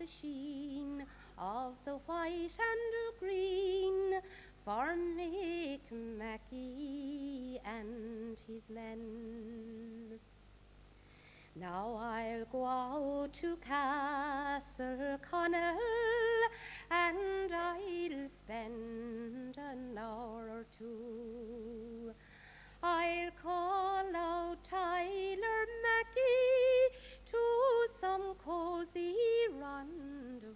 the sheen of the white and the green for Mick Mackie and his men. Now I'll go out to Castleconnell and I'll spend an hour or two. I'll call out Tyler Mackie to some cosy rendezvous.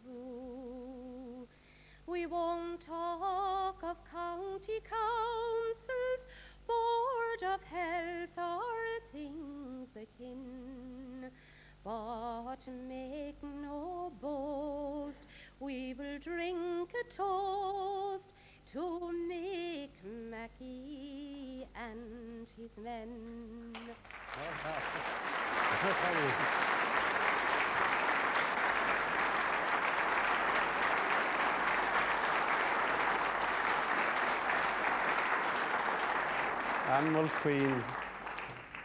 We won't talk of county councils, board of health or things akin, but make no boast, we will drink a toast to Mick Mackie and his men.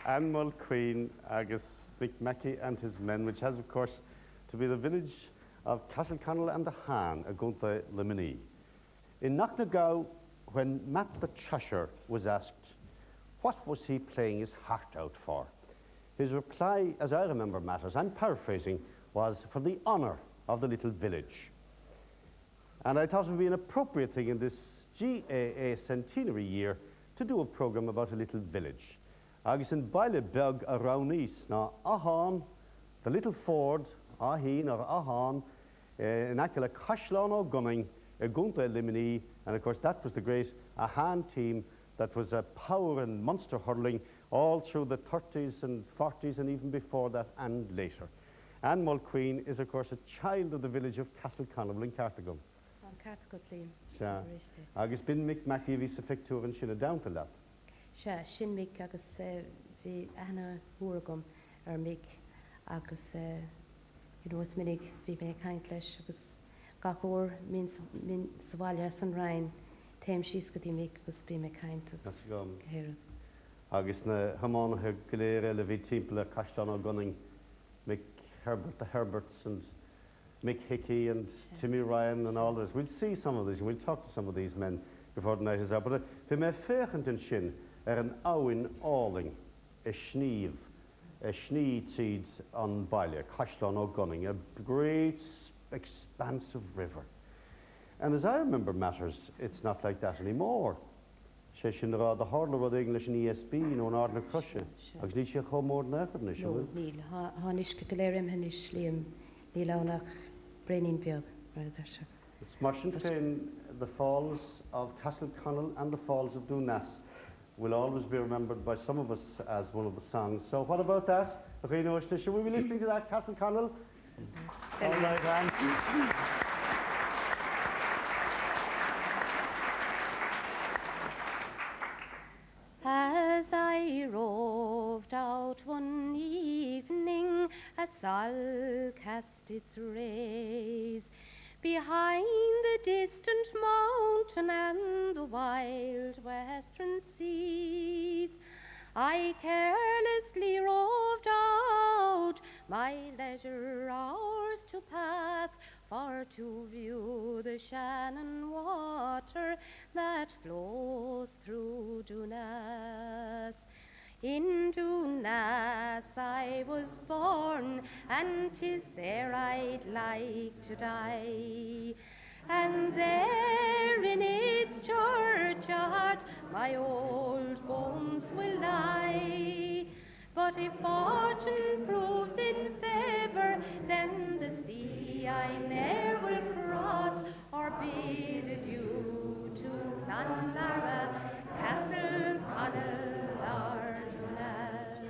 Anmol Queen agus Mick Mackie and his men, which has, of course, to be the village of Castleconnell and the Han, a Gunta Limini. In Knocknagow, when Matt the Trasher was asked what was he playing his heart out for, his reply, as I remember matters, I'm paraphrasing, was for the honour of the little village. And I thought it would be an appropriate thing in this GAA centenary year to do a programme about a little village. Agus in Baile Beg around east, now Ahan, the little ford, Aheen or Ahan, in Akila Cashlan O'Gunning, a Gunta Limini, and of course that was the great Ahan team that was a power and monster hurling all through the 30s and 40s and even before that and later. Anne Mulqueen is of course a child of the village of Castleconnell in Cartagon. Cartagon. Sure. Agus bin Mick Mackie vis effective and shin a down to that. Sure, shin Mick agus vi Anna Hurgum Mick agus was minnig vi me kaintlesh agus gachor min swalia san Ryan tem she's got Mick was be me kaint. That's gum. Agus na hamon her glere le vi timple Cashtan Gunning Mick Herbert the Herberts and Mick Hickey and Timmy Ryan and all this. We'll see some of these, we'll talk to some of these men before the night is out. But fi me fechent in shin an awin alling, a sneeve seeds on Baile, Cashlan O'Gunning, a great expansive river. And as I remember matters, it's not like that anymore. She the hardler of the English in ESB, you know, in Ardna Crusher. Agus ní sé chomór na effort nish. No, Neil, Hanish Kalerem Hanish Liam, Nilaunach, Brenin Biog, It's much in the falls of Castleconnell and the falls of Dunas will always be remembered by some of us as one of the songs. So what about that? Should we be listening to that, Castleconnell? All right, Anne. As I roved out one evening, a sun cast its rays behind the distant mountain and the wild western seas. I carelessly roved out, my leisure hours to pass, for to view the Shannon water that flows through Dunas. In Dunas I was born, and 'tis there I'd like to die. And there in its churchyard my old bones will lie. But if fortune proves in favour, then the sea I ne'er will cross, or bid adieu to Clonlara, Castleconnell or Dunas.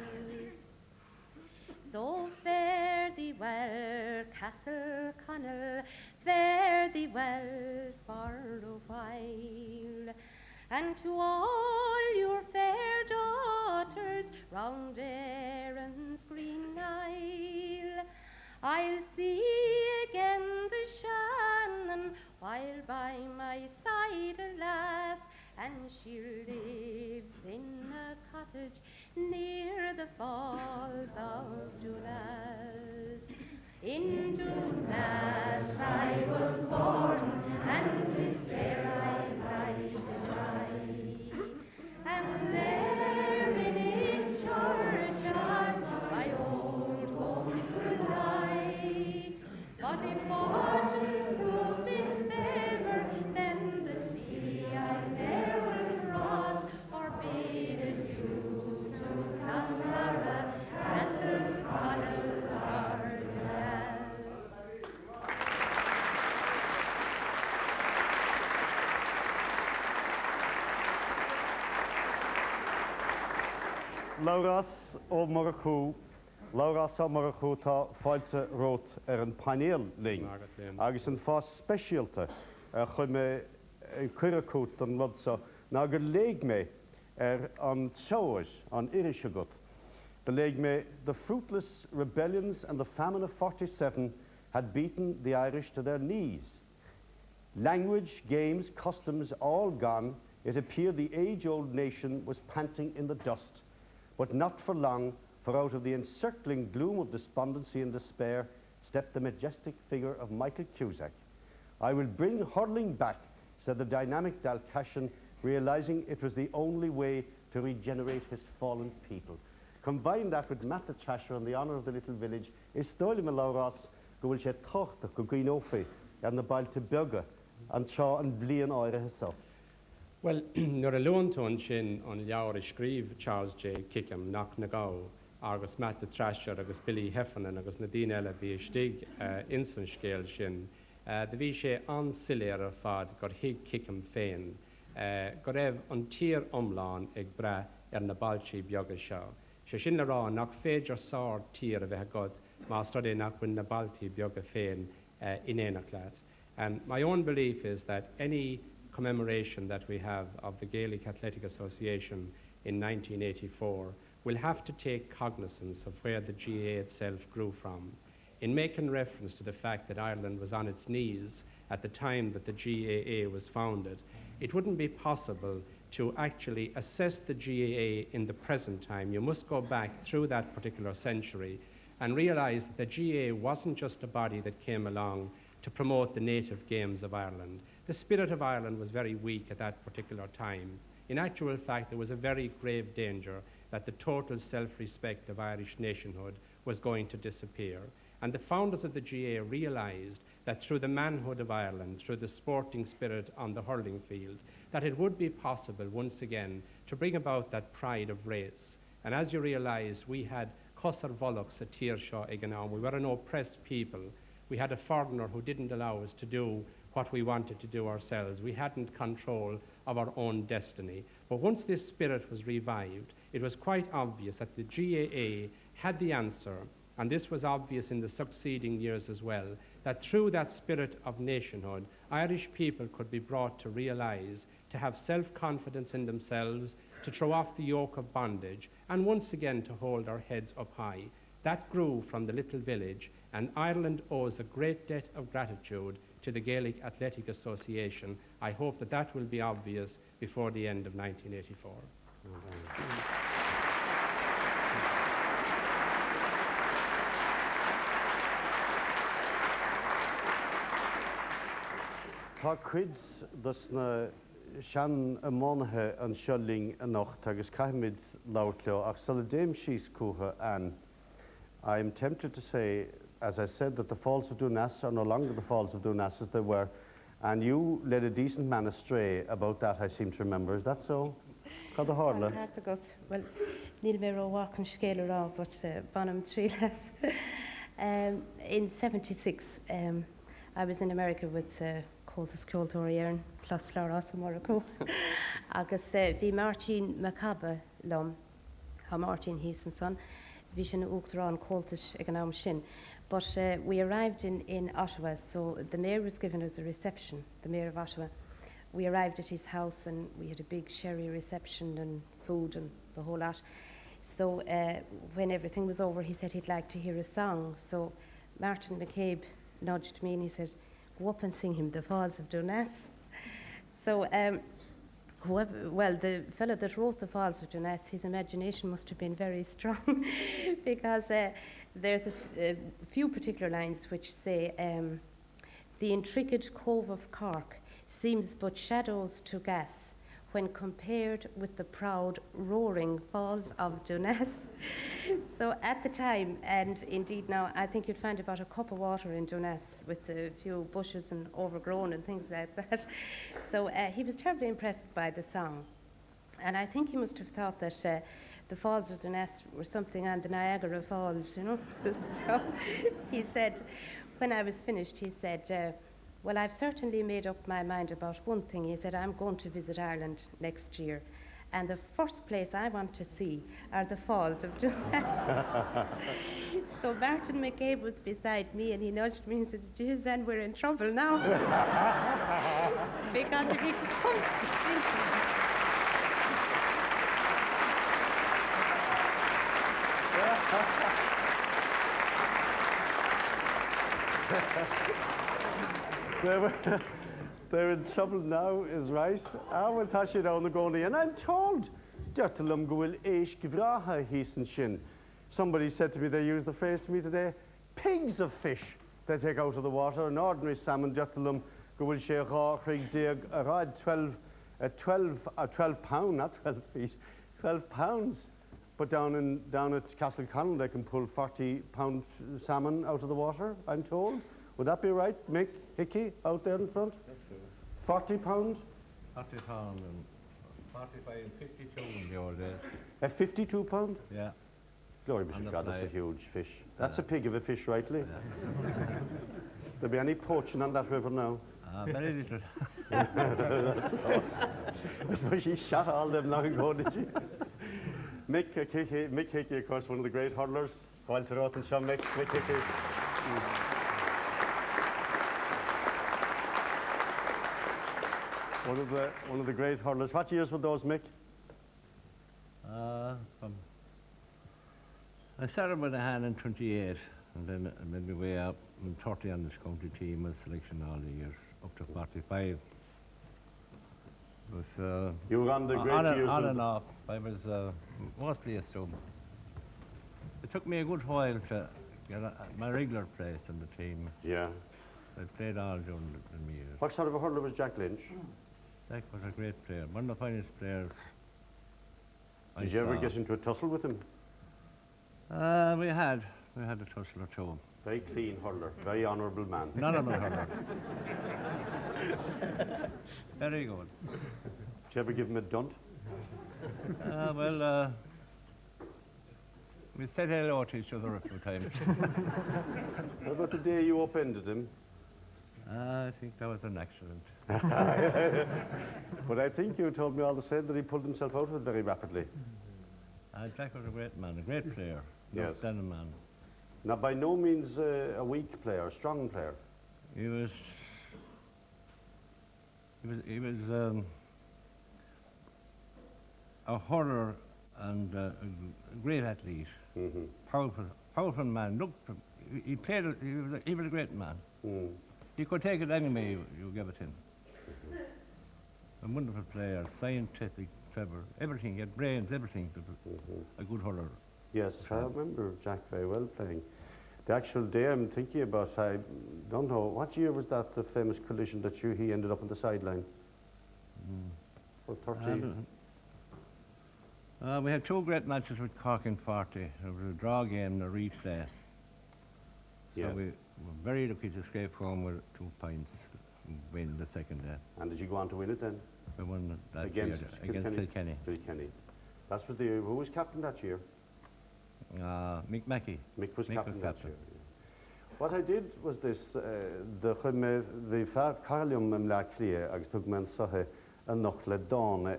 So fare thee well, Castleconnell, fare thee well for a while, and to all your fair daughters round Erin's green isle, I'll see again the Shannon while by my side a lass, and she lives in a cottage near the falls of Dunas. In Dunas I was born, and 'tis there I lie to die. And there in its churchyard my old home will lie. But if fortune proves in favour, then the sea I ne'er will cross, forbidden you to Clonlara, Castleconnell GAA. Lauras ó Morachú, Lauras ó Morachú tá fáilte rót an panel ling, agus an fás speisialta chuir me cuireachút an ludsa ná gur léig me an tseois an Irish agat. The léig me, the fruitless rebellions and the famine of 47 had beaten the Irish to their knees. Language, games, customs all gone, it appeared the age-old nation was panting in the dust. But not for long, for out of the encircling gloom of despondency and despair stepped the majestic figure of Michael Cusack. I will bring hurling back, said the dynamic Dalcashian, realizing it was the only way to regenerate his fallen people. Combine that with Matt the Chashire and the honour of the little village, is stoile me lauras go bhfuil sé tochta go gcuinófaí an na bailte beaga an seo an blian áire himself. Well, nuair a leontón sin an leabhar scríb Charles J. Kickham nach na gá agus Matt the Thrasher agus Billy Heffernan agus na daoine eile bhí stig insan scéal sin. De bhí sé an siléir ar fad gur hiag Kickham féin. Go raibh an tír omláin ag bre ar na bailtí beaga seo. Sé sin le rá nach féidir sár tír a bheith god má studé nach bhain na bailtí beaga féin in éanach leat. And my own belief is that any commemoration that we have of the Gaelic Athletic Association in 1984 will have to take cognizance of where the GAA itself grew from. In making reference to the fact that Ireland was on its knees at the time that the GAA was founded, it wouldn't be possible to actually assess the GAA in the present time. You must go back through that particular century and realize that the GAA wasn't just a body that came along to promote the native games of Ireland. The spirit of Ireland was very weak at that particular time. In actual fact, there was a very grave danger that the total self-respect of Irish nationhood was going to disappear. And the founders of the GAA realized that through the manhood of Ireland, through the sporting spirit on the hurling field, that it would be possible once again to bring about that pride of race. And as you realize, we had Cosar Volux at Tírshaw Iganam. We were an oppressed people. We had a foreigner who didn't allow us to do what we wanted to do ourselves. We hadn't control of our own destiny. But once this spirit was revived, it was quite obvious that the GAA had the answer, and this was obvious in the succeeding years as well, that through that spirit of nationhood, Irish people could be brought to realize, to have self-confidence in themselves, to throw off the yoke of bondage, and once again to hold our heads up high. That grew from the little village, and Ireland owes a great debt of gratitude to the Gaelic Athletic Association. I hope that that will be obvious before the end of 1984. Tá cuid dus na sean a mánathe an seoling a nacht agus caiimiid láirleo ach sula déim síos cútha an. I am tempted to say, as I said, that the Falls of Dunas are no longer the Falls of Dunas as they were, and you led a decent man astray about that, I seem to remember. Is that so? Cad a Harla? Well, níl mé ró walk an scéile rá, but banam trí less. In 76, I was in America with Coltas Cultóirí Éireann plus Lauras ó Morachú. Agus bhí Martin Macabre lom, ha Martin he's and son, bhí sin uachtarán Coltas ag an am sin. But we arrived in Ottawa, so the mayor was given us a reception, the mayor of Ottawa. We arrived at his house and we had a big sherry reception and food and the whole lot. So when everything was over, he said he'd like to hear a song. So Martin McCabe nudged me and he said, go up and sing him the Falls of Dunas. So whoever, well, the fellow that wrote the Falls of Duness, his imagination must have been very strong because there's a few particular lines which say, the intricate cove of Cork seems but shadows to gas when compared with the proud roaring Falls of Duness. So at the time, and indeed now, I think you'd find about a cup of water in Duness with a few bushes and overgrown and things like that. So he was terribly impressed by the song. And I think he must have thought that the Falls of Duness were something on the Niagara Falls, you know. So he said, when I was finished, he said, well, I've certainly made up my mind about one thing. He said, I'm going to visit Ireland next year. And the first place I want to see are the Falls of Duness. So Martin McCabe was beside me and he nudged me and said, geez, then we're in trouble now. Because if he comes to see they're in trouble now, is right. I will touch it on the goni, and I'm told Dirtalum Gwil Eish Givraha Heason Shin. Somebody said to me, they used the phrase to me today, pigs of fish they take out of the water. An ordinary salmon, Dirtalum Gwil Sheikha Craig Dig, a rod 12 pound, not 12 feet, 12 pounds. But down at Castleconnell, they can pull 40-pound salmon out of the water, I'm told. Would that be right, Mick Hickey, out there in front? 40 pounds? 40 pounds and 45, 52 in the old days. A 52 pound? Yeah. Glory be to God, that's a huge fish. That's a pig of a fish, rightly. Yeah. There'll be any poaching on that river now? Very little. That's all. I suppose she shot all them long ago, did she? Mick Hickey, of course, one of the great hurlers. Walter Roth and Sean Mick Hickey. One of the great hurlers. What years were those, Mick? I started with a hand in 28, and then I made my way up. I'm 30 on this county team with selection all the years, up to 45. You were on the great years. On and off. I was mostly a sub. It took me a good while to get my regular place in the team. Yeah. I played all during the years. What sort of a hurler was Jack Lynch? Jack was a great player, one of the finest players. Did you ever get into a tussle with him? We had a tussle or two. Very clean hurler, very honourable man. None of them hurler. Very good. Did you ever give him a dunt? We said hello to each other a few times. How about the day you upended him? I think that was an accident. But I think you told me all the same that he pulled himself out of it very rapidly. Jack was a great man, a great player, Yes. outstanding man. Now, by no means a weak player, a strong player. He was a hurler and a great athlete. Mm-hmm. Powerful man. He played. He was a great man. Mm. He could take it any way you give it him. A wonderful player, scientific, clever, everything. He had brains, everything. A good hurler. Yes, I remember Jack very well playing. The actual day I'm thinking about, I don't know, what year was that, the famous collision that he ended up on the sideline? Or 30? We had two great matches with Cork in 40. It was a draw game and a replay. Yes. So we were very lucky to escape home with 2 points and win the second day. And did you go on to win it then? We won that Against year against Kilkenny. Kilkenny. That was the year. Who was captain that year? Mick Mackey. Mick was captain that captain. year. Yeah. What I did was this, the Carlium Mla Clia, agus tug man sahe, a noch le dawn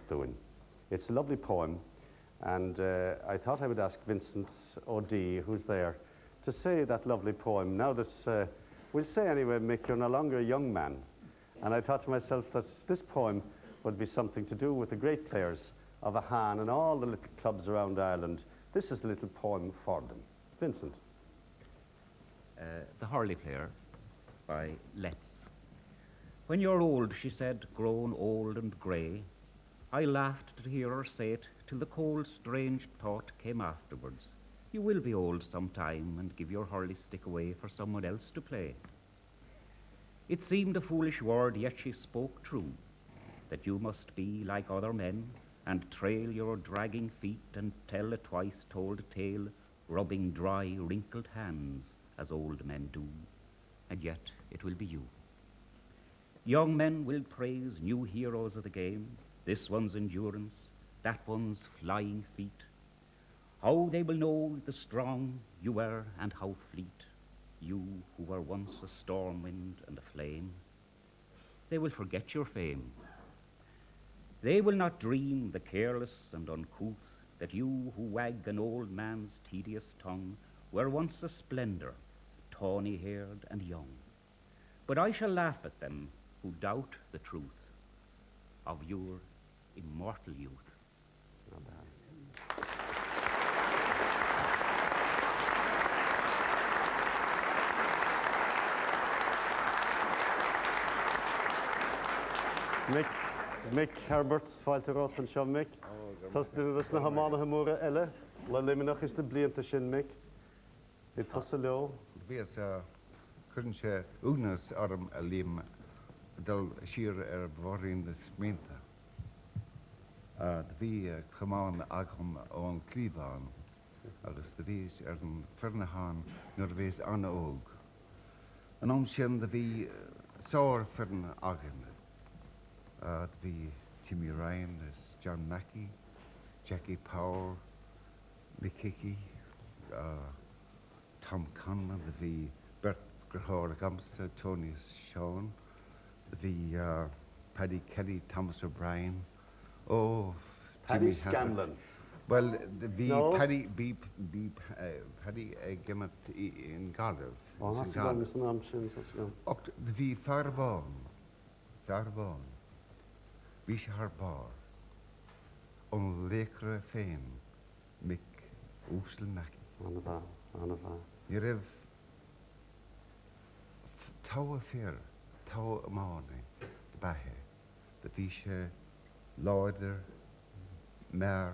doing. It's a lovely poem, and I thought I would ask Vincent O'D, who's there, to say that lovely poem. Now that, we'll say anyway, Mick, you're no longer a young man, and I thought to myself that this poem would be something to do with the great players of Ahan and all the little clubs around Ireland. This is a little poem for them. Vincent. The Hurley Player by Letts. When you're old, she said, grown old and grey, I laughed to hear her say it, till the cold, strange thought came afterwards. You will be old sometime and give your hurley stick away for someone else to play. It seemed a foolish word, yet she spoke true, that you must be like other men, and trail your dragging feet and tell a twice-told tale, rubbing dry, wrinkled hands, as old men do, and yet it will be you. Young men will praise new heroes of the game, this one's endurance, that one's flying feet. How they will know the strong you were and how fleet, you who were once a storm wind and a flame. They will forget your fame. They will not dream the careless and uncouth, that you who wag an old man's tedious tongue were once a splendor, tawny-haired and young. But I shall laugh at them who doubt the truth of your immortal youth. Mick Herbert, fáilte rát an seo Mick. Tás dunas na hamána hamóra eile, le liminach is de blianta sin Mick. I tosa leo. Bhías chun sé únas orm a lim dul siar bhórin de smínta. Bhí chumán agam ón clíbán, agus de bhís an firnahan nuair a bhís anna óg. An sin de bhí sár firna agan. Bhí Timmy Ryan, John Mackey, Jackie Power, Mick Hickey, Tom Conlon, bhí Bert Grahor Gamsa, Tony Sean, bhí Paddy Kelly, Thomas O'Brien, Paddy Jimmy Scanlon. Well, bhí No. Paddy Paddy Gimmet in Gallup. That's an am sin, that's go. Bhí Farbán. Bhí sé haar bar. An lécre féin, Mick Úsl Mackey. Anna bha. Ní raibh tá a fér, tá a mána de bathe, de bhí sé láidir, mer,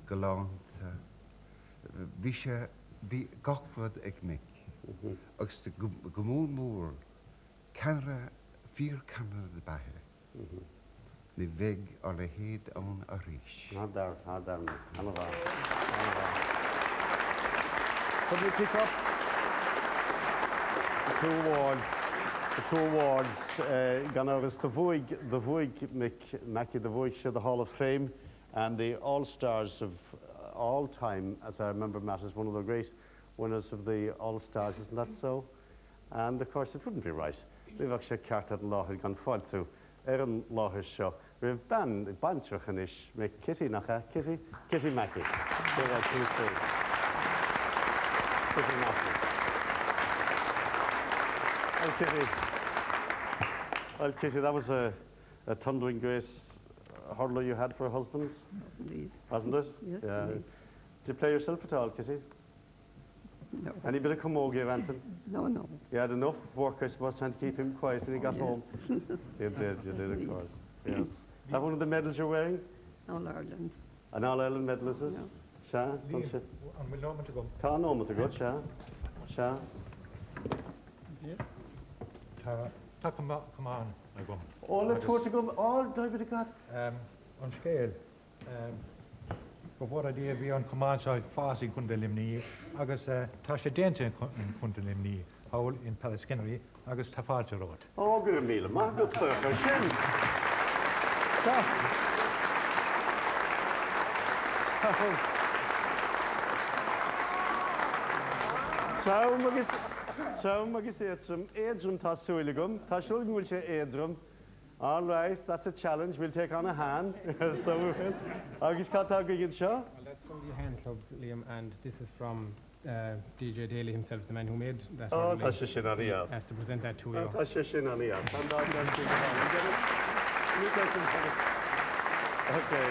galánta. Bhí sé bhí gachfad ag Mick. Agus de gomún mór, canra, fír canra de bathe. Ní bheig ar le héad ón a ríis. Anna bha. Could we pick up the two awards, gan agus the Vuig Mackey, the Vuig the Hall of Fame, and the All-Stars of all time, as I remember Matt, is one of the great winners of the All-Stars, isn't that so? And of course it wouldn't be right. We've actually carted and Láthir gan fáil tú an Láthir seo. We've bantrach an ish, make Kitty nacha, Kitty Mackey. Kitty Mackey. Well, Kitty, that was a thundering great hurler you had for a husband. Indeed. Wasn't it? Yes, Yeah. indeed. Did you play yourself at all, Kitty? No. Any bit of camogie, Anton? No. You had enough work, I suppose, trying to keep him quiet when he got home. Yes. You did, Yes, of indeed. course. Yes. Is that one of the medals you're wearing? All Ireland. An All-Ireland medal, is it? Yeah. Sha? Don't you? An bhfuil nómant go Tá nómant a good, Sha? Sha? tá cumán a go. All the tour to go, all David God. An scéal go bhór a dí bhí an cumánsáid fásí chun de limní agus tá sé déanta chun de limní hail in Castleconnell agus tá fáilte rót. Oh, good meal. Ma, good surfer. Shin. So, magis éadrum, éadrum tá súiligum, tá súiligum bhfuil sé éadrum. All right, that's a challenge. We'll take on a hand. So we will. Agus catá go gin seo? Well, that's from the hand club, Liam, and this is from DJ Daly himself, the man who made that. Oh, hurling, tá sé sin ar ías. has to present that to you. Tá sé sin ar ías. And that's it. You get it. Okay.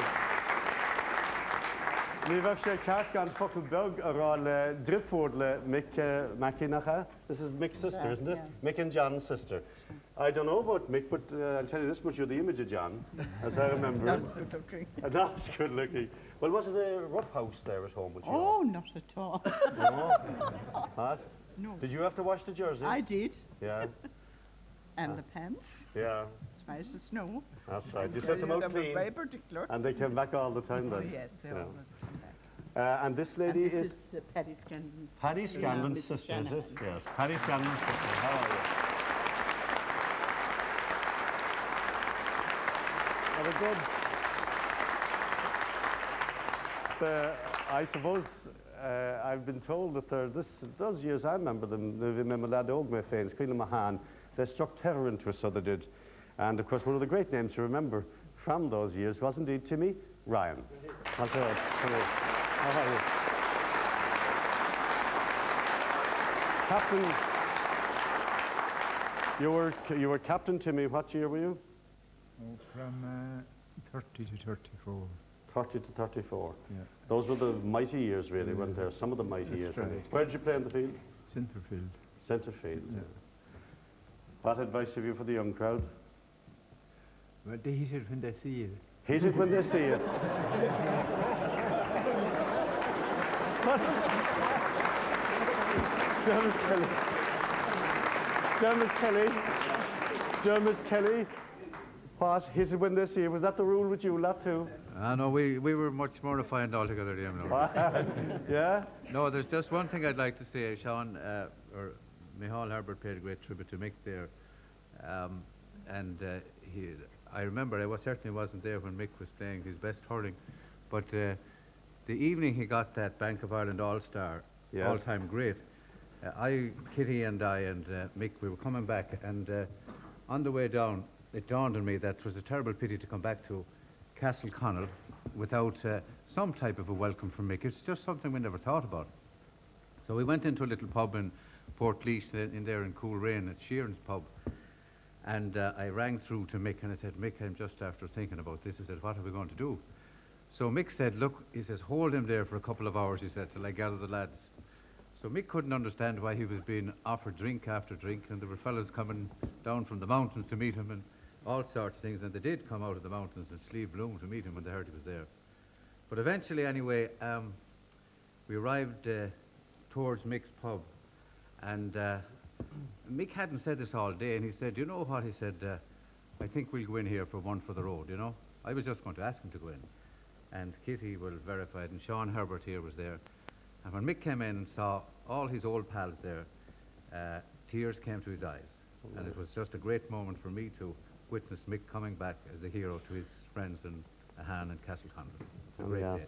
Ní bheith sé ceart gan focail beg ará le dripford le Mick Mackey nacha. This is Mick's sister, isn't it? Yeah. Mick and John's sister. I don't know about Mick, but I'll tell you this much, you're the image of John, as I remember. That was good looking. That was good looking. Well, was it a rough house there at home with you? Oh, not at all. No? What? No. Did you have to wash the jerseys? I did. Yeah, And the pants, yeah, despite the snow. that's right. You set them out They were clean, very particular. and they came back all the time Oh, then. yes, they Yeah. always come back. And this lady And this is is Paddy Scanlon's Paddy sister, Scanlon's Mrs. sister, is it? Shanahan. Yes, Paddy Scanlon's sister. How are you? Very good. I suppose I've been told that those years I remember them, they remember Lad Ogme fans, Queen of Mahan, they struck terror into us, so they did. And of course, one of the great names to remember from those years was indeed Timmy Ryan. That's right. Timmy. How are you? Captain, you were Captain Timmy. What year were you? Oh, from 30 to 34. 30 to 34. Yeah. Those were the mighty years, really, weren't there? Some of the mighty years. right. Where did you play in the field? Centerfield. Centre field. Yeah. What advice have you for the young crowd? Well, they hit it when they see it. Hit it when they see it. Dermot Kelly. Dermot Kelly. What? Hit it when they see it. Was that the rule with you lot too? No, we were much more refined altogether, Liam. Yeah? No, there's just one thing I'd like to say. Sean, or Micheál Herbert paid a great tribute to Mick there. I remember I certainly wasn't there when Mick was playing his best hurling, but the evening he got that Bank of Ireland All-Star, Yes. all-time great, Kitty and I and Mick, we were coming back, and on the way down, it dawned on me that it was a terrible pity to come back to Castleconnell without some type of a welcome from Mick. It's just something we never thought about. So we went into a little pub in Portlaoise in there in Cool Rain at Sheeran's pub. And I rang through to Mick and I said, Mick, I'm just after thinking about this. He said, what are we going to do? So Mick said, look, he says, hold him there for a couple of hours, he said, till I gather the lads. So Mick couldn't understand why he was being offered drink after drink, and there were fellas coming down from the mountains to meet him and all sorts of things, and they did come out of the mountains in Slieve Bloom to meet him when they heard he was there. But eventually, anyway, we arrived towards Mick's pub, and Mick hadn't said this all day, and he said, you know what, he said, I think we'll go in here for one for the road, you know. I was just going to ask him to go in. And Kitty will verify it, and Sean Herbert here was there. And when Mick came in and saw all his old pals there, tears came to his eyes. And it was just a great moment for me to witness Mick coming back as a hero to his friends in Ahan and Castleconnell. It's a great day.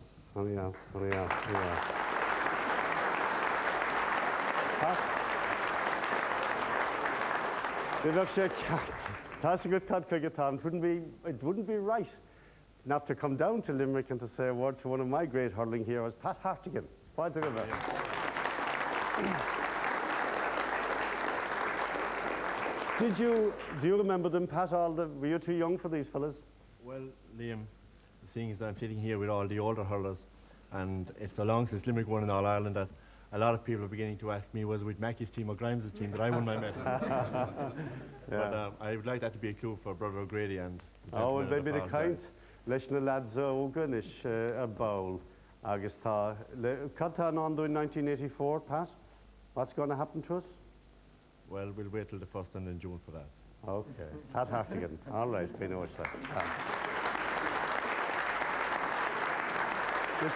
That's a good cut, Cricket-Tom. It wouldn't be right not to come down to Limerick and to say a word to one of my great hurling heroes, Pat Hartigan. What do you think of that? Do you remember them, Pat? Were you too young for these fellas? Well, Liam, seeing as I'm sitting here with all the older hurlers, and it's so long since Limerick won in All Ireland that a lot of people are beginning to ask me, was it with Mackie's team or Grimes' team that I won my medal? But I would like that to be a clue for Brother O'Grady and the well, gentlemen maybe of the Falls kind. Leis na lads óganis a bowl agus tá. Cad on in 1984, Pat? What's going to happen to us? Well, we'll wait till the 1st and in June for that. Okay. Pat Hartigan. All right, we know what's that. Just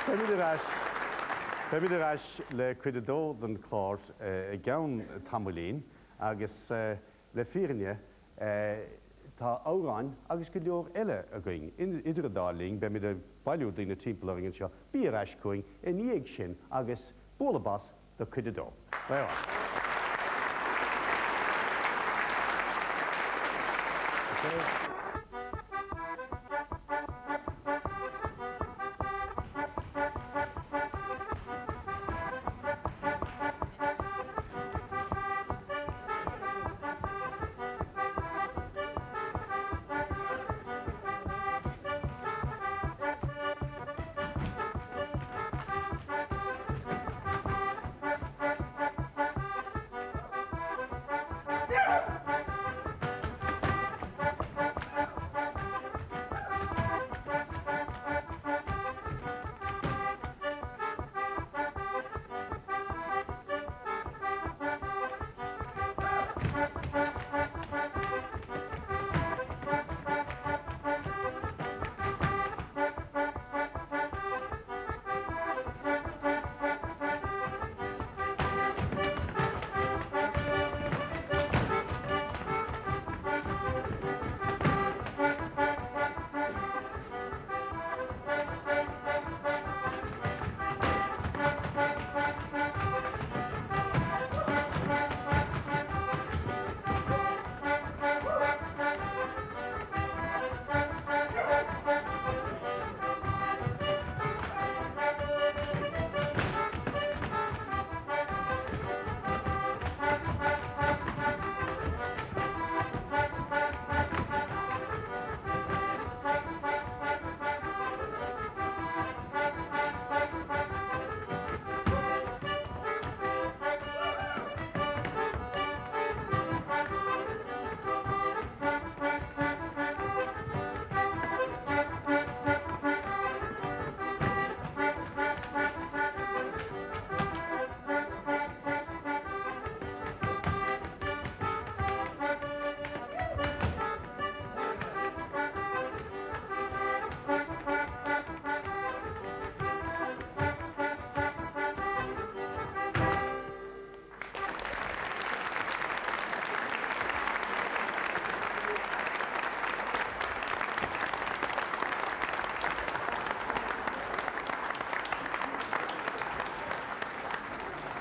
Maybe the rash le cuidado den clort a gown tamulin agus le firne tá áráin agus go leor eile a going idir a dáling be mi de bailú dina timpplaring an seo bí a rash going in níag sin agus bólabas the cuidado. There are. Okay.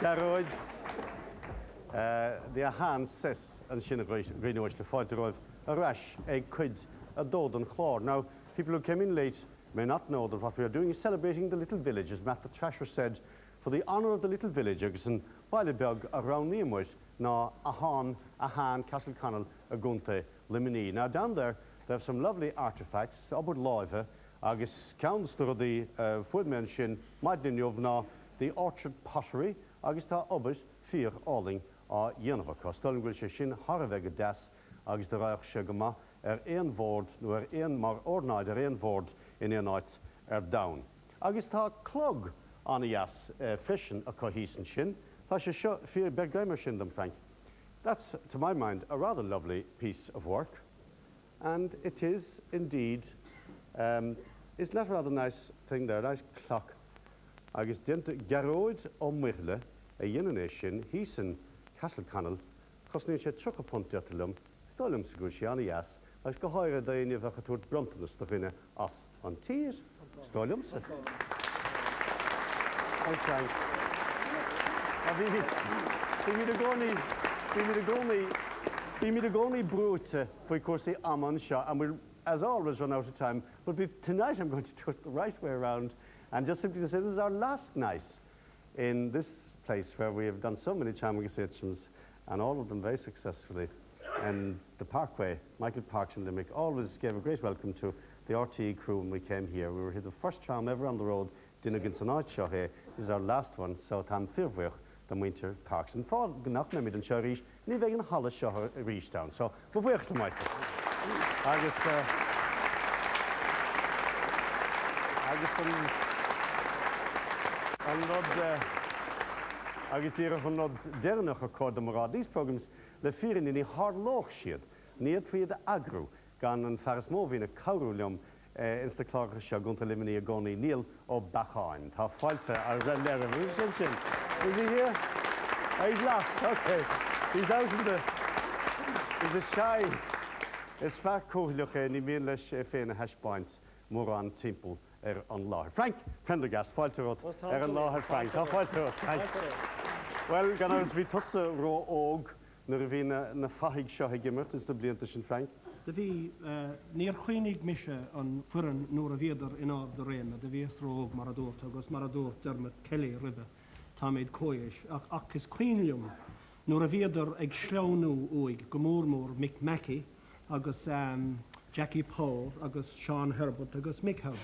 Garoids, the hand says, and Shin Greenwich to fight the a rash, a quid, a dod and chlor. Now, people who came in late may not know that what we are doing is celebrating the little village, as Matt the Trasher said, for the honour of the little village, and Bailebeg around Neamwit, na a han, Castleconnell, a gunte, Limini. Now, down there, they have some lovely artifacts, Obud Live, agus counts to the Foodman Shin, Maidlin Yovna, the Orchard Pottery, agus ta Obud, Fear Alling, Yenvaka. Stalin will Shin, Harveg Das, agus the Reich Shagama, een woord, nu een maar ordinair een woord in een night down. Agus ta clog aan jas fishing a cohesion shin, ta she fear bergaimer shin them Frank. That's, to my mind, a rather lovely piece of work, and it is indeed, isn't that a rather nice thing there, nice clock. Agus dint garoid o mirle, a yenonation, he's in Castleconnell, cosnich a chuckapuntiatilum, stolum segusiani jas, as go higher the in of a toot bruntonus to fine us on tears, stolum. Thanks, Frank. Be me the goni brute for course Amon shot, and we'll as always run out of time. But tonight I'm going to do it the right way around, and just simply to say this is our last night in this place where we have done so many charming sessions, and all of them very successfully. And the Parkway, Michael Parks and Limerick, always gave a great welcome to the RTE crew when we came here. We were here the first charm ever on the road, Dinnigan's night show here. This is our last one, so Tam Firwich, the Winter Parks. And for Gnach Nemid and Sharish, Nivegan Hollis show reach down. So, but we're still Michael. I guess these programs, the fearing in the hard loch shed, near for the agro, gan and Farismov in a Kaurulium, insta Clark Shagunta Limini Agoni Neil or Bachain. How Falter, I read there. Is he here? Oh, he's lost. Okay. He's out in the. He's a shy. It's far cool look in the meanless fin hash points, Moran Temple on law. Frank Prendergast, Falter on law, Frank. Falter. Well, Gunners, we toss a raw og. Nervina na fahig shahi gemert is the bliantishin Frank. The vi near Queenig Misha on Furan Nora Vieder in all the rain, the Viesrog Marador, Tagos Marador, Dermot Kelly River, Tamid Koish, Akis Queenium, Nora Vieder, Egg Schlaunu, Oig, Gomormor, Mick Mackey, Agus Jackie Paul, Agus Sean Herbert, Agus Mick Herbert,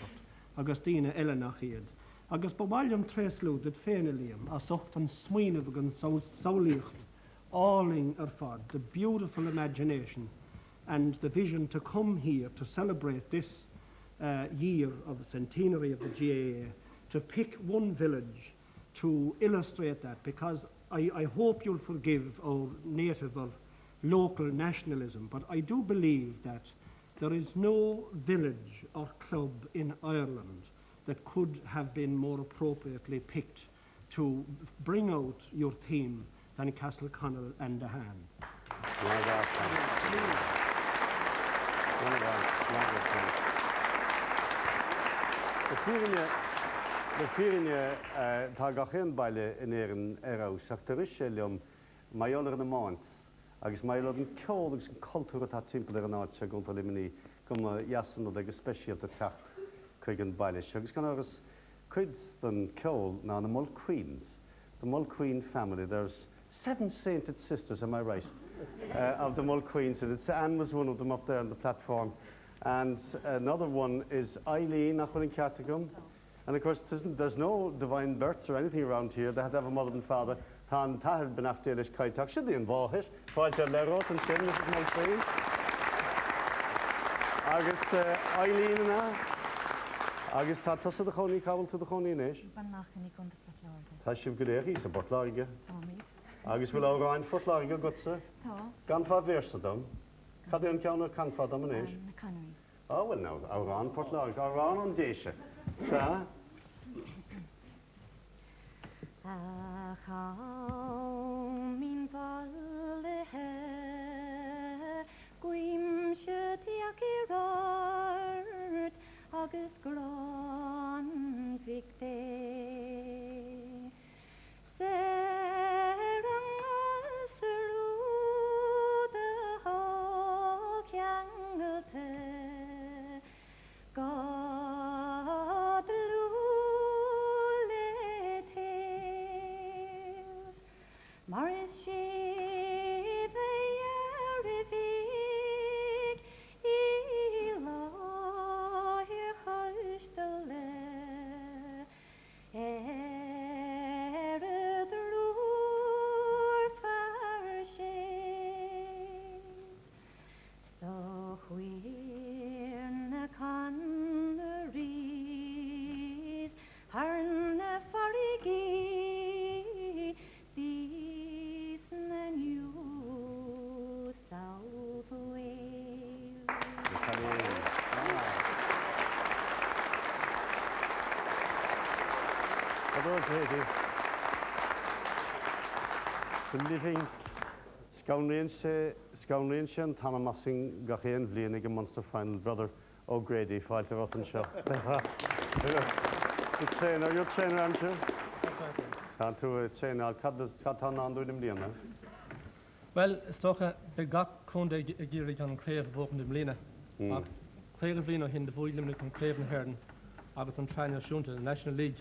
Augustina Ellenachid, Agus Bobalium Treslu, that Fenelium, a soft and sween of gun Saulicht. Alling Erfad, the beautiful imagination and the vision to come here to celebrate this year of the centenary of the GAA, to pick one village to illustrate that, because I hope you'll forgive our native or local nationalism, but I do believe that there is no village or club in Ireland that could have been more appropriately picked to bring out your theme than Castleconnell and the Han. The fearing Tagachin Baile in Erin Ero, Sactorishelium, Mayoler the Monts, Agus Mayoler and Cold, culture at that temple there not, Chagunta Limini, come Yasan or the special the Tach, Crigan Baile, Shagus Canaris, Quids than Cold, now the Mull Queens. The Mull Queen family, there's 7 sainted sisters, am I right, of the Mull Queens, and Anne was one of them up there on the platform, and another one is Eileen, Achwin Cartigum, and of course there's no divine births or anything around here. They had to have a mother and father. Tan had been after Elish Kaitak, should they involve it? Father Lerot and Shin, Mrs. Mull Queen. Agus Eileen and Agus ta tusa the Coney Cobble to the Coney Nash. Tashiv Guleri, so Bortlarga. Agus will our Ryan Fortlarga got sir. Ganfa Versadum. Cadin Counter Canfadam and Ish. Oh, well, now, our Ryan Fortlarga, our Ryan on Desha. Sa? Min valle Guimshe tiakirart agus glan victe. the living Scaunrinshe and Tanamassing Gachian Vlenig Monster Final Brother O'Grady, Fighter Rotten Show. Your trainer, I'm sure. Can't do a trainer, I'll cut on under them, Leon. Well, stocha be gach kunde gierig an kreef voken dem Lena. Ach, kreef Lena hin de voilim kon kreven herden. Agus an trainer shunte National League.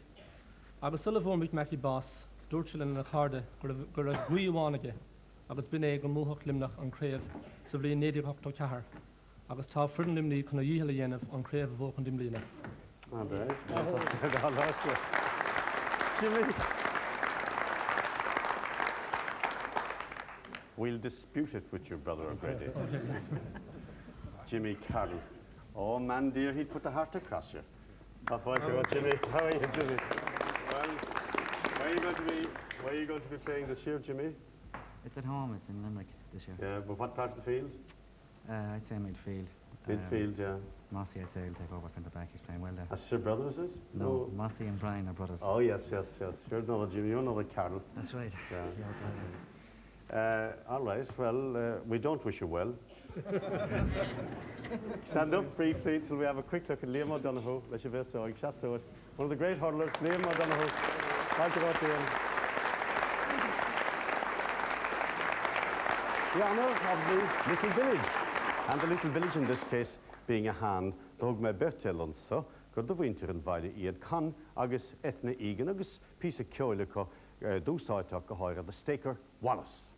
Agus sulle vorm mit Mackie Boss, Dorchel in the harde, gur a gui wanige. Agus bin ag an mohach limnach an kreef, so vli nedig hok to kahar. Agus ta fridden limni kon a yihele yenef an kreef voken dem Lena. Ah, right. Jimmy. We'll dispute it with your brother O'Grady. Jimmy Carroll. Oh man dear, he'd put the heart across you. Jimmy. How are you, Jimmy? Well, where are you going to be playing this year, Jimmy? It's at home, it's in Limerick this year. Yeah, but what part of the field? I'd say midfield. Midfield, yeah. Mossy, I'd say, will take over centre back. He's playing well there. That's your brother, is it? No, Mossy and Brian are brothers. Oh, yes. You're another Jimmy, you're another Carol. That's right. Yeah. Yeah, that's right. All right, well, we don't wish you well. Stand up briefly till we have a quick look at Liam O'Donoghue. One of the great hurlers, Liam O'Donoghue. Thank you, Liam. The honour of the little village. And the little village in this case being a hand, dog me bertelon so, good the winter and vide iad can, agus ethne egan, agus piece of kyoilico, do saitak a hoire the staker, Wallace.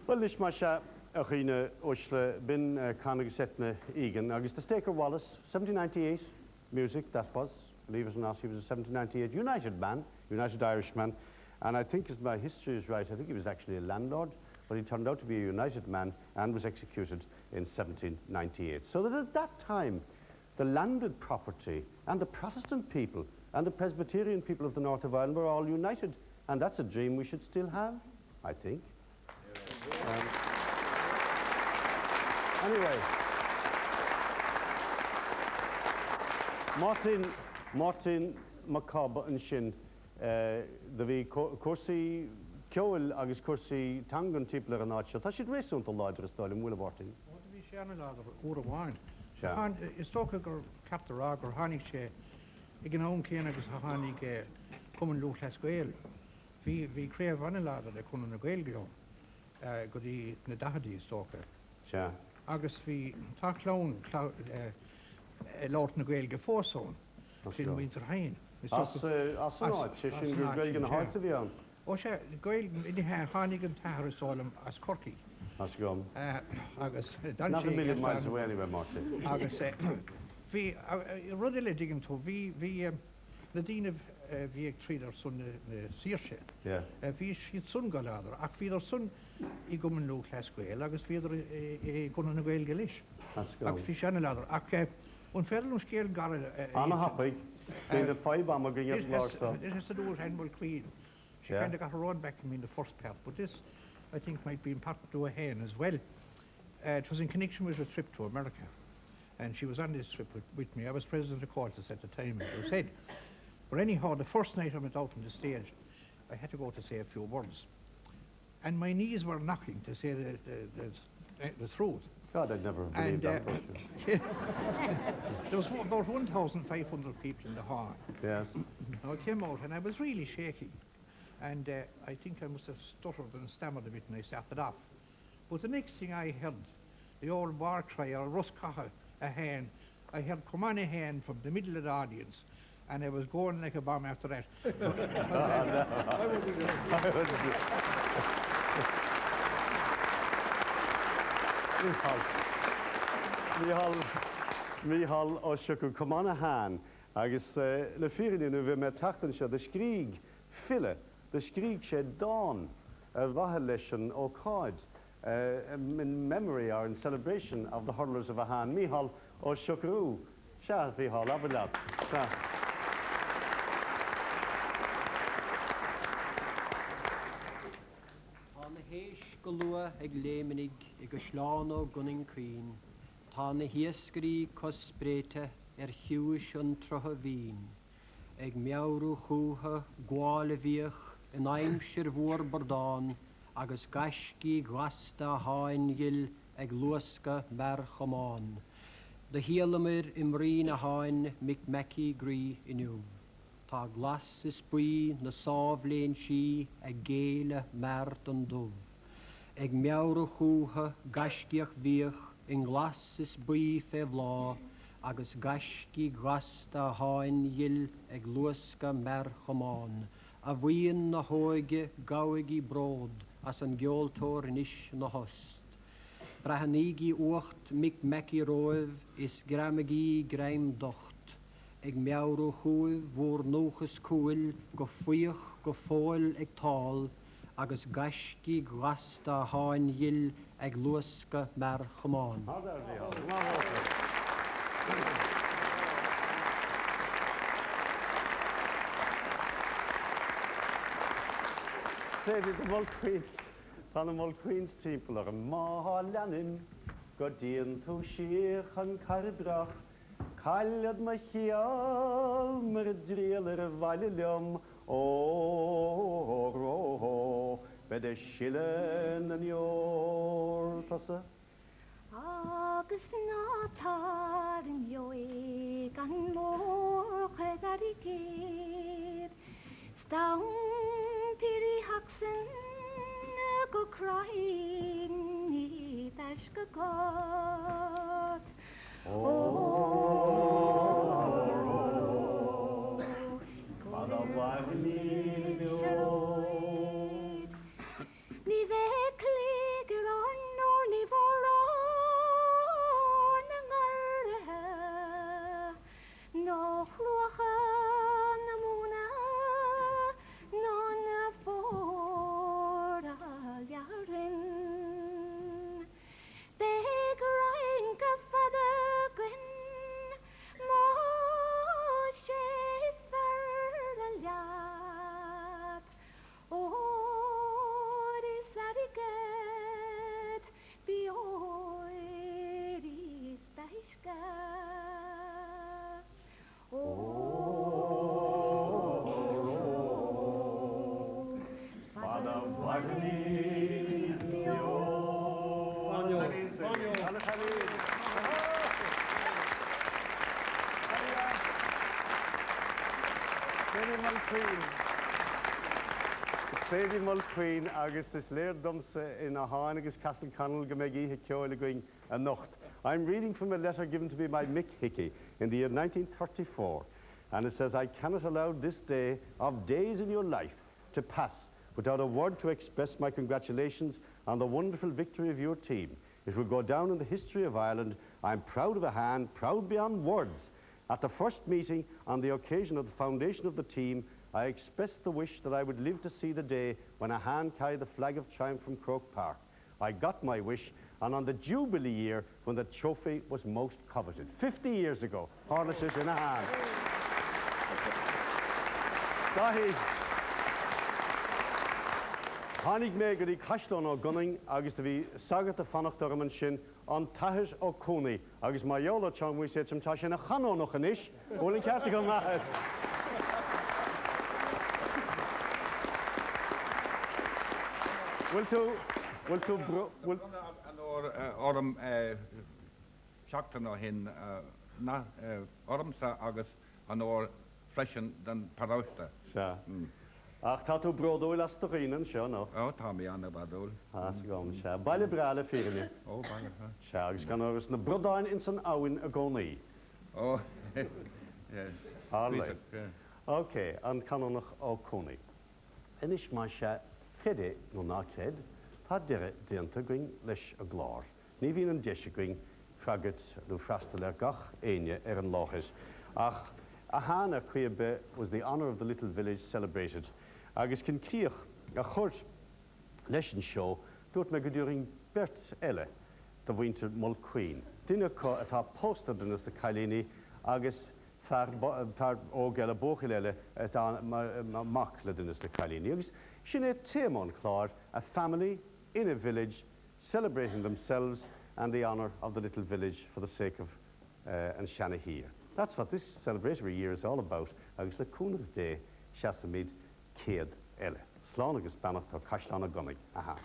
Well, this masha achine Oshle bin Carnegie Egan. August the Staker Wallace, 1798 music. That was, believe it or not, he was a 1798 United man, United Irishman, and I think, as my history is right, I think he was actually a landlord, but he turned out to be a United man and was executed in 1798. So that at that time, the landed property and the Protestant people and the Presbyterian people of the north of Ireland were all united, and that's a dream we should still have, I think. Anyway, Martin Macabre and Shin, the Corsi Kyoil agus Corsi Tangan Tipler and Archer, that should race on the larger style in Willabarting. What do we share a lot of Urawan? Sure. Is talk of Captain Rog or Hanig Shea, again, own Kianagus Hanig come and look at Squale. We crave on a lot of the Kunan Gaelgio, Goody Nadahadi stalker. Sure. August we talk loan, Lord Nagelge Forson, in Winter Hain. As an art, Shishin Gaelgan Heart of you. Oh, sure, Gael in the Hanig and Taharisolum as Corky. That's gone. August, not a million miles away anyway, Martin. August, we really digging to the Dean of vi trader son Searshe. Yeah. Vi shit son galader. Ach vi der son I gommen lo klasquel. Agus vi der gonn na vel gelish. Ach vi shanna lader. Ach und ferden uns gel gar. Anna happy. The five am going at last. This is the door animal queen. She kind of got her run back in the first part, but this I think might be important to a hen as well. It was in connection with a trip to America, and she was on this trip with me. I was president of Quartus at the time, as I said. But anyhow, the first night I went out on the stage, I had to go to say a few words. And my knees were knocking to say the truth. God, I'd never believed that. There was about 1,500 people in the hall. Yes. Now I came out and I was really shaky. And I think I must have stuttered and stammered a bit and I started off. But the next thing I heard, the old bar cry, or Ruskaha, a hand, I heard come on a hand from the middle of the audience. And I was going like a bomb after that. Mihal Oshoku Kamanahan, agus le Firin of Metachtansha, the Skrig Fille, the Skrig shed dawn, a Vahaleshan or cards, in memory or in celebration of the hurlers of a hand. Mihal Oshoku, Shah Mihal Abilab. Héis go lua ag lémanig I go sláán ó gunning crín, tá na hiascarí cospréite hiúis an trotha bhín, ag meabhrú chútha ghála bhíoch in aimsir mhór bordán, agus gaiscí gasta háingil ag luasca mer chamáin. De héalamir imrí na háin mic meci grí inniu. Tá glas is buí na sábhléin si ag géile mert an dubh. Ag meabhrú chútha gaiscíoch bhíoch in glas is buí fé bhlá, agus gaiscí gasta háingil ag luasca mer chamáin. A bhuion na hóige gáigi bród as an geoltóir inis na host. Brahanigi uacht mic meci roimh is gramagí graim docht. Ag meabhrú chúimh mhór nóchas cúil go fuíoch go fáil ag táil, agus gaiscí gasta háingil ag luasca mer chamáin. Say the Mull Queens, the Mull Queens temple or Mahalanin, Godian to Sheikh and Carbrach, Khaled Machial, Merdriller Valilum, oh, Bede Schillen and your Tassa. Agus nátar in joig an mór chedarigéir, Stang piri haxen go crying ni dash go god. Oh, ni ve kliger Mulqueen. Sadie Mulqueen agus is leerdumse in a háin agus Castleconnell GAA ceoil going a nocht. I'm reading from a letter given to me by Mick Hickey in the year 1934, and it says, I cannot allow this day of days in your life to pass without a word to express my congratulations on the wonderful victory of your team. It will go down in the history of Ireland. I'm proud of a hand, proud beyond words. At the first meeting on the occasion of the foundation of the team, I expressed the wish that I would live to see the day when a hand carried the flag of triumph from Croke Park. I got my wish, and on the Jubilee year when the trophy was most coveted. 50 years ago, harnesses in a hand. Dahi. Hánig mé go dtí Castleán ó Gunning agus do bhí sagart a fannacht orm an sin an tathir ó Cúnaí agus má dheola teang mú sé tá sin a chanónach inis bhfuil ceartta go maithid. Bhfuil tú an orm seachtain ó hin ormsa agus an ór freisin den paráiste. Ach tá tú brodúil as do rianan seo nó? Ó, tá mí anna badúil. Tá gom se. Baile breile fírinne. Ó, baile. Se agus gan agus na brodáin in san áhain a gcónaí. Ó, Arlai. OK, an canónach ó Cúnaí. Inis má se chédé nó ná chéd, tá deire déanta going leis a glár. Ní bhíon an deise going fragad nó freastal ar gach aine ar an láthas. Ach, a hána Cuiabé was the honour of the little village celebrated. Agus cin críoch a chuirt leis an seo, dúirt me go dúring bert eile do bhainte Mulqueen. Duine atá pósta dunas de Cailíní agus fear ógeile bóchail eile atá mach le dunas de Cailíní. Agus sin é téamán chlár, a family in a village celebrating themselves and the honour of the little village for the sake of an Shanahir. That's what this celebratory year is all about. Agus le cúnach dé seasamid céad eile. Slán agus bannacht ó Castleán ó Gunning. Aha.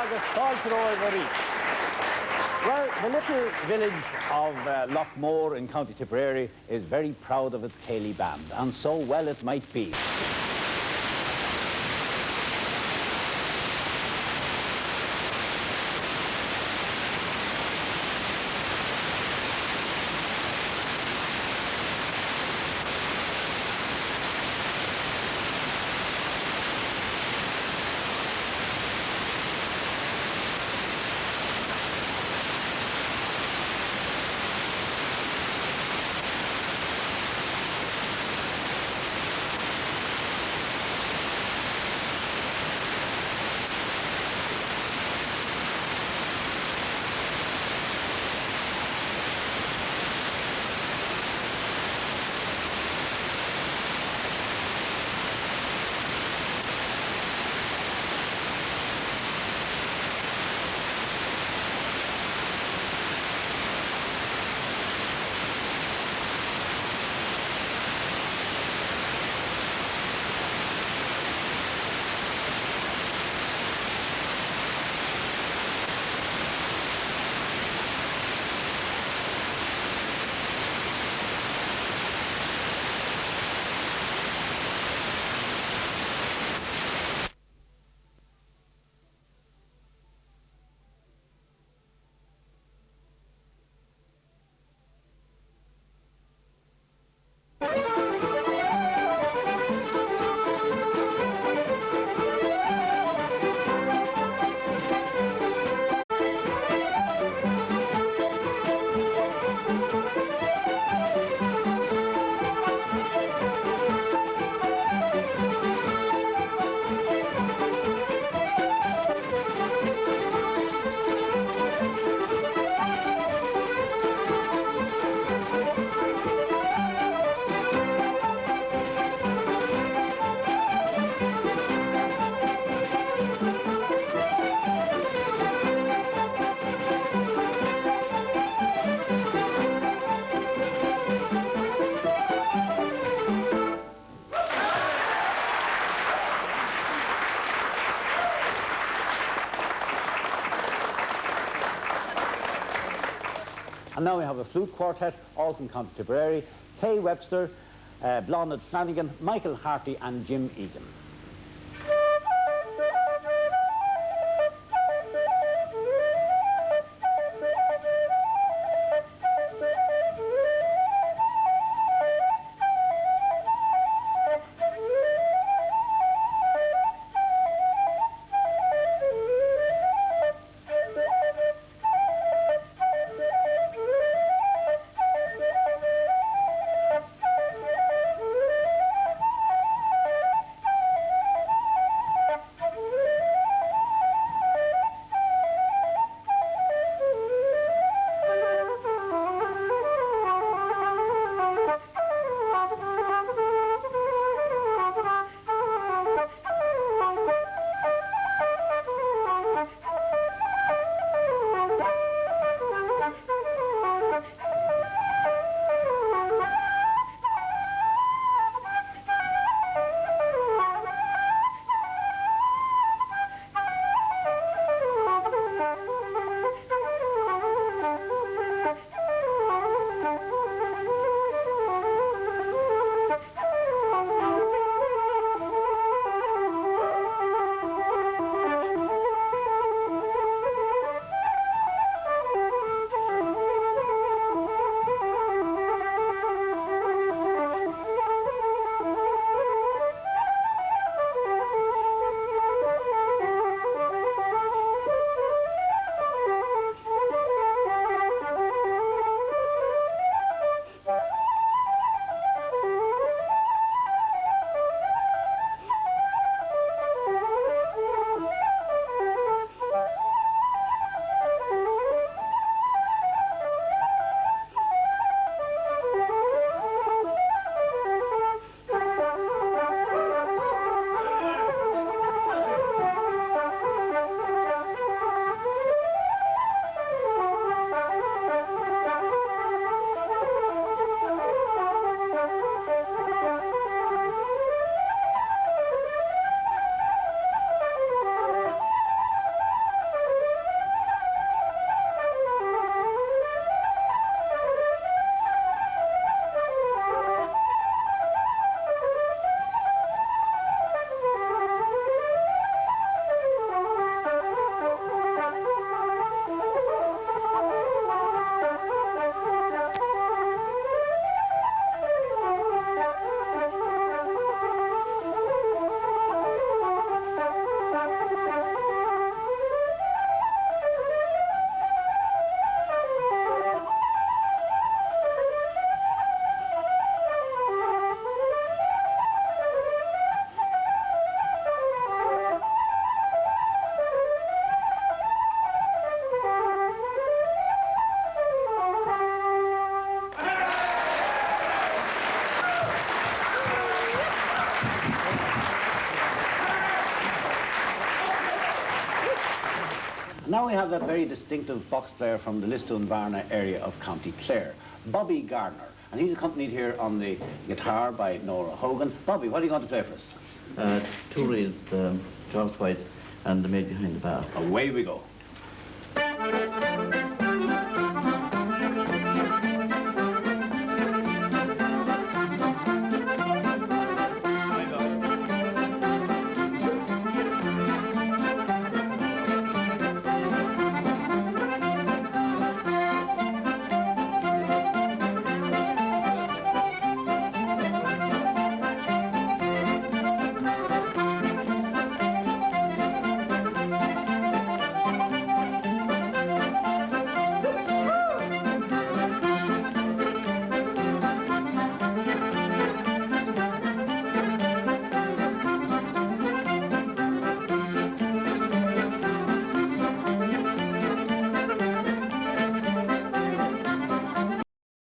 agus Salsroy Marie. Well, the little village of Lochmore in County Tipperary is very proud of its Cayley band, and so well it might be. And now we have a flute quartet, all from County Tipperary: Kay Webster, Blonard Flanagan, Michael Harty and Jim Egan. now we have that very distinctive box player from the Lisdoonvarna area of County Clare, Bobby Gardner. And he's accompanied here on the guitar by Nora Hogan. Bobby, what are you going to play for us? Two reels, Charles White and the Maid Behind the Bar. Away we go.